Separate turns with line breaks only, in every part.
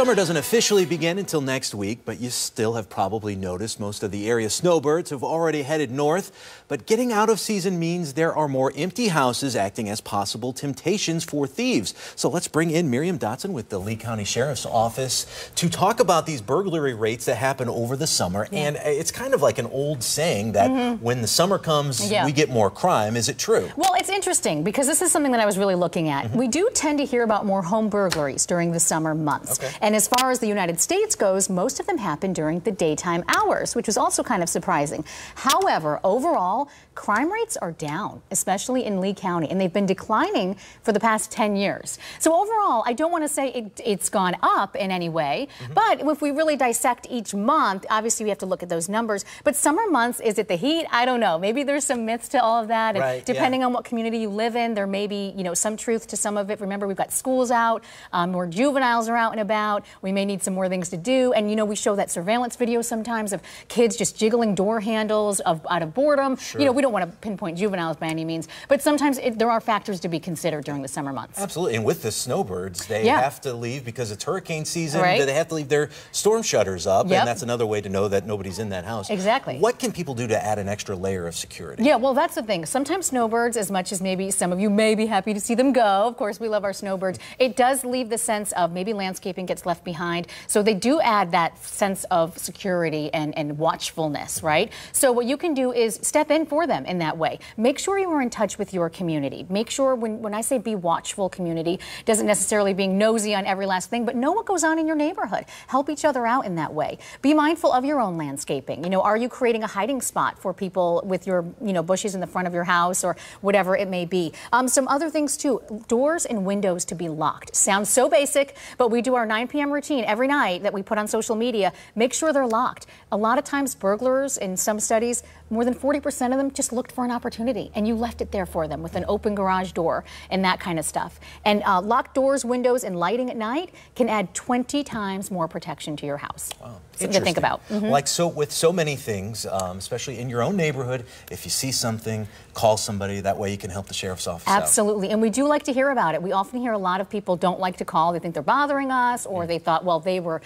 Summer doesn't officially begin until next week, but you still have probably noticed most of the area snowbirds have already headed north. But getting out of season means there are more empty houses acting as possible temptations for thieves. So let's bring in Miriam Dotson with the Lee County Sheriff's Office to talk about these burglary rates that happen over the summer. And it's kind of like an old saying that when the summer comes, we get more crime. Is it true?
Well, it's interesting because this is something that I was really looking at. We do tend to hear about more home burglaries during the summer months. And as far as the United States goes, most of them happen during the daytime hours, which was also kind of surprising. However, overall, crime rates are down, especially in Lee County, and they've been declining for the past 10 years. So overall, I don't want to say it's gone up in any way, but if we really dissect each month, obviously we have to look at those numbers. But summer months, is it the heat? I don't know. Maybe there's some myths to all of that. And depending on what community you live in, there may be, some truth to some of it. Remember, we've got schools out, more juveniles are out and about. We may need some more things to do. And, we show that surveillance video sometimes of kids just jiggling door handles out of boredom. We don't want to pinpoint juveniles by any means, but sometimes there are factors to be considered during the summer months.
Absolutely. And with the snowbirds, they have to leave because it's hurricane season. They have to leave their storm shutters up, and that's another way to know that nobody's in that house.
Exactly.
What can people do to add an extra layer of security?
Yeah, well, that's the thing. Sometimes snowbirds, as much as maybe some of you may be happy to see them go, of course we love our snowbirds, it does leave the sense of maybe landscaping gets left behind. So they do add that sense of security and watchfulness, right? So what you can do is step in for them in that way. Make sure you are in touch with your community. Make sure when I say be watchful community, doesn't necessarily being nosy on every last thing, but know what goes on in your neighborhood. Help each other out in that way. Be mindful of your own landscaping. Are you creating a hiding spot for people with your, bushes in the front of your house or whatever it may be? Some other things too, doors and windows to be locked. Sounds so basic, but we do our 9 p.m. routine every night that we put on social media. Make sure they're locked. A lot of times burglars, in some studies, more than 40% of them just looked for an opportunity, and you left it there for them with an open garage door and that kind of stuff. And locked doors, windows, and lighting at night can add 20 times more protection to your house.
Wow.
Something to think about.
Like with so many things, especially in your own neighborhood, if you see something, call somebody. That way you can help the sheriff's office out.
Absolutely. And we do like to hear about it. We often hear a lot of people don't like to call. They think they're bothering us, or they thought, well, they were,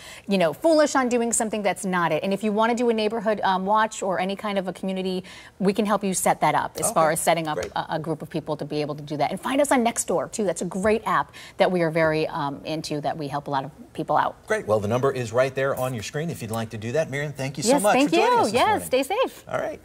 foolish on doing something. That's not it. And if you want to do a neighborhood watch or any kind of a community, we can help you set that up as far as setting up a group of people to be able to do that. And find us on Nextdoor, too. That's a great app that we are very into, that we help a lot of people out.
Great. Well, the number is right there on your screen if you'd like to do that. Miriam, thank you so much for joining us this morning.
Yes, stay safe.
All right.